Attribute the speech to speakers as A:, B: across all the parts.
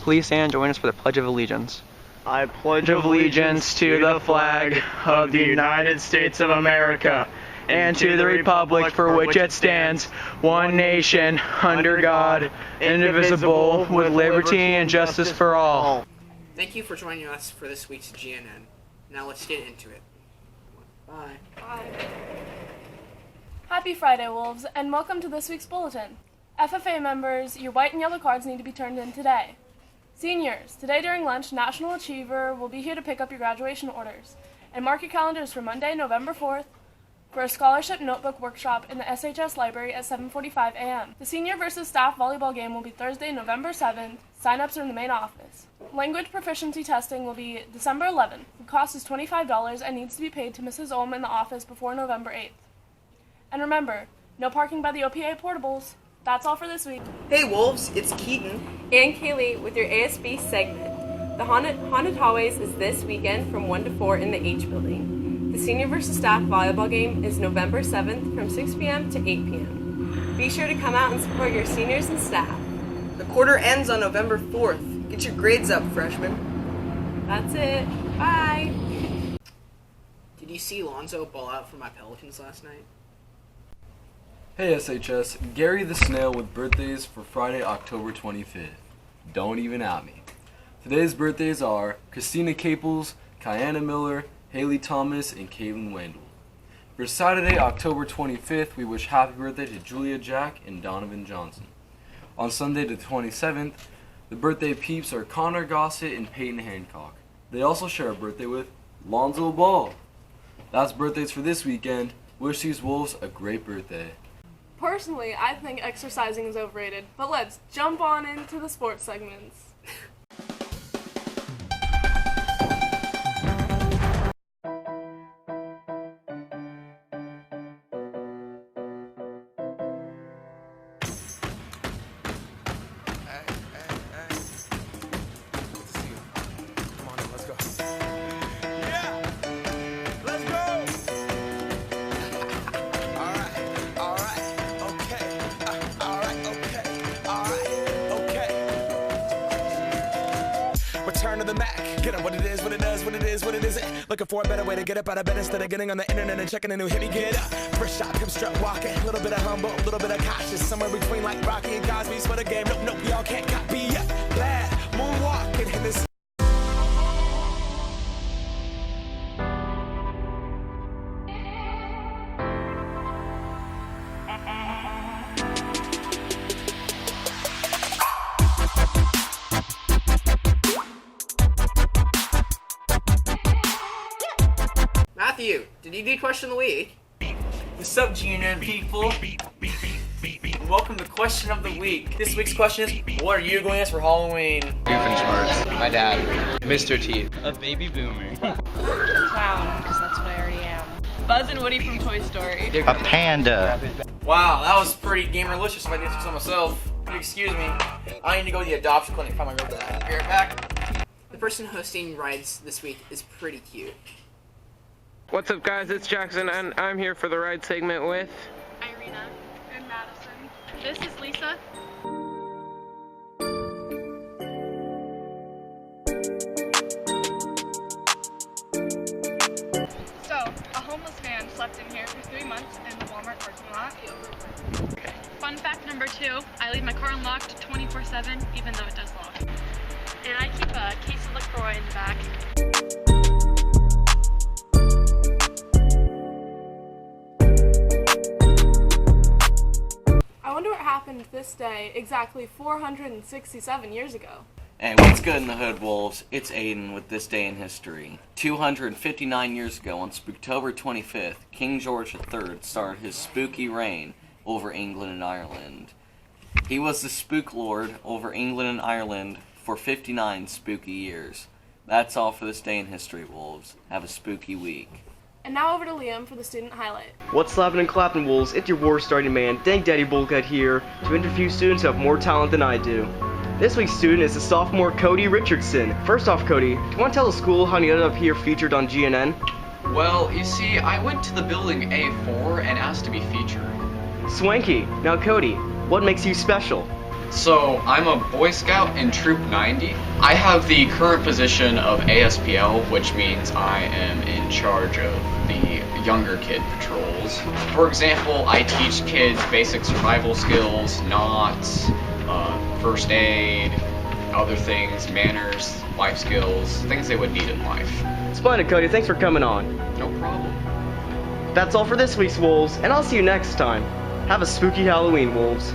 A: Please stand and join us for the Pledge of Allegiance.
B: I pledge allegiance to the flag of the United States of America and to the republic for which it stands, one nation, under God, indivisible, with liberty and justice for all.
C: Thank you for joining us for this week's GNN. Now let's get into it. Bye.
D: Bye. Happy Friday, Wolves, and welcome to this week's bulletin. FFA members, your white and yellow cards need to be turned in today. Seniors, today during lunch, National Achiever will be here to pick up your graduation orders. And mark your calendars for Monday, November 4th for a scholarship notebook workshop in the SHS library at 7:45 a.m. The senior versus staff volleyball game will be Thursday, November 7th. Sign-ups are in the main office. Language proficiency testing will be December 11th. The cost is $25 and needs to be paid to Mrs. Olm in the office before November 8th. And remember, no parking by the OPA portables. That's all for this week.
C: Hey Wolves, it's Keaton.
E: And Kaylee with your ASB segment. The Haunted Hallways is this weekend from 1 to 4 in the H Building. The senior versus staff volleyball game is November 7th from 6 p.m. to 8 p.m. Be sure to come out and support your seniors and staff.
C: The quarter ends on November 4th. Get your grades up, freshmen.
E: That's it. Bye.
C: Did you see Lonzo ball out for my Pelicans last night?
F: Hey SHS, Gary the Snail with birthdays for Friday, October 25th. Don't even at me. Today's birthdays are Christina Caples, Kiana Miller, Haley Thomas, and Caitlin Wendell. For Saturday, October 25th, we wish happy birthday to Julia Jack and Donovan Johnson. On Sunday the 27th, the birthday peeps are Connor Gossett and Peyton Hancock. They also share a birthday with Lonzo Ball. That's birthdays for this weekend. Wish these Wolves a great birthday.
D: Personally, I think exercising is overrated, but let's jump on into the sports segments.
G: Return to the Mac. Get up what it is, what it does, what it is, what it isn't. Looking for a better way to get up out of bed instead of getting on the internet and checking a new hit. Me get up. First shot, come strut walking. A little bit of humble, a little bit of cautious. Somewhere between like Rocky and Cosby's for the game. Nope, nope, y'all can't copy yet. Glad moonwalking in this.
C: Matthew, did you do question of the week?
H: What's up, GNN people? Welcome to Question of the Week. This week's question is, what are you going as for Halloween?
A: Doofenshmirtz, my dad, Mr. Teeth.
I: A baby boomer.
J: Clown, because that's what I already am. Buzz and Woody from Toy Story.
K: A panda.
H: Wow, that was pretty gamer-licious if I did so myself. Excuse me. I need to go to the adoption clinic and find my real dad. Be right back.
C: The person hosting rides this week is pretty cute.
L: What's up, guys? It's Jackson, and I'm here for the ride segment with
D: Irina and Madison. This is Lisa. So, a homeless man slept in here for 3 months in the Walmart parking lot.
L: Okay.
J: Fun fact number 2, I leave my car unlocked 24/7, even though it does lock. And I keep a case of LaCroix in the back. I wonder what happened this day exactly 467 years ago.
M: Hey, what's good in the hood, Wolves? It's Aiden with This Day in History. 259 years ago, on Spooktober 25th, King George III started his spooky reign over England and Ireland. He was the spook lord over England and Ireland for 59 spooky years. That's all for This Day in History, Wolves. Have a spooky week.
D: And now over to Liam for the student highlight.
B: What's slapping and clapping, Wolves? It's your war starting man, Dang Daddy Bulkhead here, to interview students who have more talent than I do. This week's student is the sophomore Cody Richardson. First off, Cody, do you want to tell the school how you ended up here featured on GNN?
N: Well, you see, I went to the building A4 and asked to be featured.
B: Swanky. Now, Cody, what makes you special?
N: So, I'm a Boy Scout in Troop 90. I have the current position of ASPL, which means I am in charge of the younger kid patrols. For example, I teach kids basic survival skills, knots, first aid, other things, manners, life skills, things they would need in life.
B: Splendid, Cody. Thanks for coming on.
N: No problem.
B: That's all for this week's Wolves, and I'll see you next time. Have a spooky Halloween, Wolves.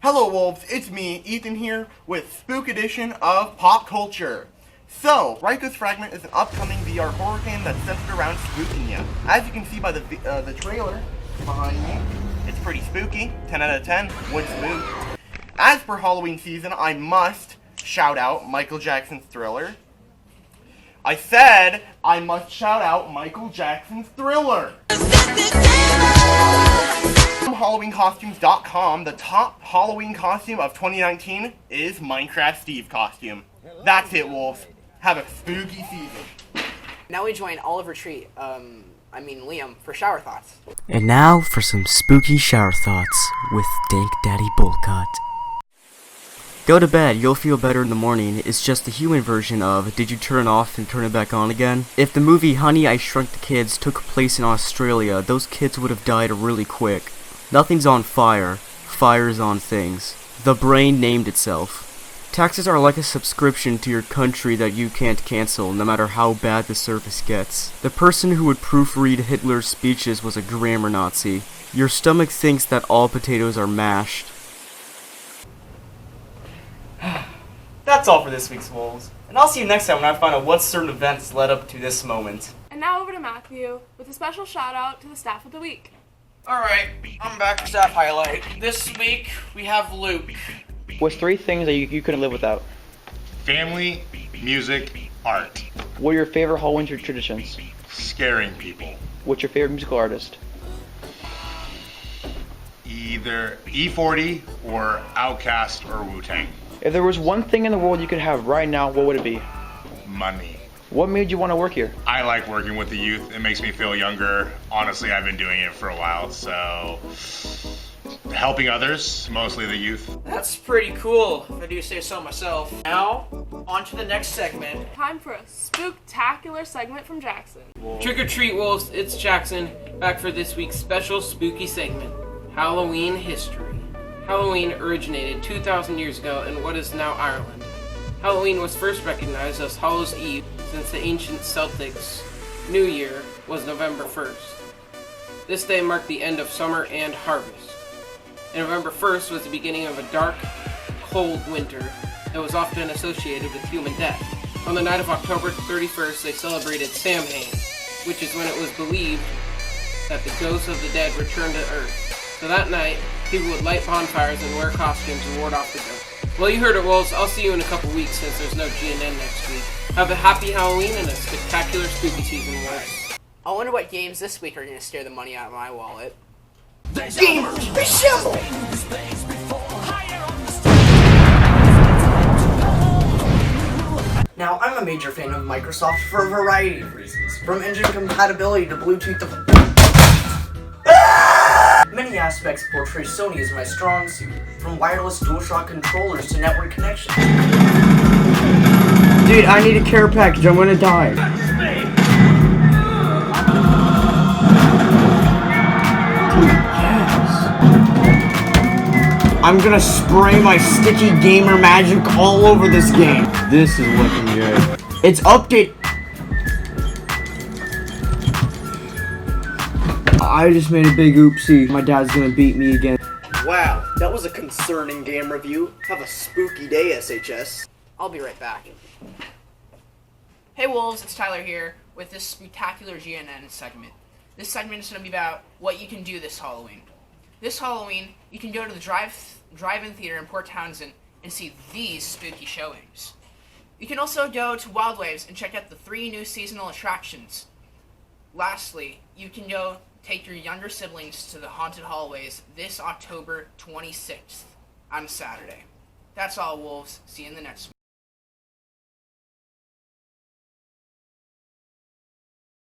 I: Hello, Wolves. It's me, Ethan, here with Spook Edition of Pop Culture. So, Riko's Fragment is an upcoming VR horror game that's centered around spooking you. As you can see by the trailer behind me, it's pretty spooky. 10 out of 10. Would spook. As for Halloween season, I must shout out Michael Jackson's Thriller. I said I must shout out Michael Jackson's Thriller. From HalloweenCostumes.com, the top Halloween costume of 2019 is Minecraft Steve costume. That's it, Wolves. Have a spooky season.
C: Now we join Oliver Treat, Liam, for shower thoughts.
K: And now for some spooky shower thoughts with Dank Daddy Bullcut. Go to bed, you'll feel better in the morning. It's just the human version of did you turn it off and turn it back on again? If the movie Honey, I Shrunk the Kids took place in Australia, those kids would have died really quick. Nothing's on fire. Fire's on things. The brain named itself. Taxes are like a subscription to your country that you can't cancel, no matter how bad the service gets. The person who would proofread Hitler's speeches was a grammar Nazi. Your stomach thinks that all potatoes are mashed.
B: That's all for this week's Wolves, and I'll see you next time when I find out what certain events led up to this moment.
D: And now over to Matthew with a special shout out to the staff of the week.
H: Alright, I'm back for staff highlight. This week, we have Luke.
B: What's 3 things that you couldn't live without?
O: Family, music, art.
B: What are your favorite Halloween traditions?
O: Scaring people.
B: What's your favorite musical artist?
O: Either E40 or Outkast or Wu-Tang.
B: If there was one thing in the world you could have right now, what would it be?
O: Money.
B: What made you want to work here?
O: I like working with the youth. It makes me feel younger. Honestly, I've been doing it for a while, so helping others, mostly the youth.
H: That's pretty cool, if I do say so myself. Now, on to the next segment.
D: Time for a spooktacular segment from Jackson.
L: Trick or treat, Wolves, it's Jackson, back for this week's special spooky segment, Halloween history. Halloween originated 2,000 years ago in what is now Ireland. Halloween was first recognized as Hallows Eve since the ancient Celtics' New Year was November 1st. This day marked the end of summer and harvest. And November 1st was the beginning of a dark, cold winter that was often associated with human death. On the night of October 31st, they celebrated Samhain, which is when it was believed that the ghosts of the dead returned to Earth. So that night, people would light bonfires and wear costumes and ward off the ghosts. Well, you heard it, Wolves. I'll see you in a couple weeks since there's no GNN next week. Have a happy Halloween and a spectacular spooky season, Wolves.
C: I wonder what games this week are going to scare the money out of my wallet.
I: Gamers, assemble!
P: Now, I'm a major fan of Microsoft for a variety of reasons, from engine compatibility to Bluetooth to... Many aspects portray Sony as my strong suit, from wireless DualShock controllers to network connection.
B: Dude, I need a care package, I'm gonna die. I'm gonna spray my sticky gamer magic all over this game. This is looking good. It's update. I just made a big oopsie. My dad's gonna beat me again.
P: Wow, that was a concerning game review. Have a spooky day, SHS.
C: I'll be right back. Hey Wolves, it's Tyler here with this spectacular GNN segment. This segment is going to be about what you can do this Halloween. This Halloween, you can go to the drive-in theater in Port Townsend and see these spooky showings. You can also go to Wild Waves and check out the 3 new seasonal attractions. Lastly, you can go take your younger siblings to the haunted hallways this October 26th on Saturday. That's all, Wolves. See you in the next one.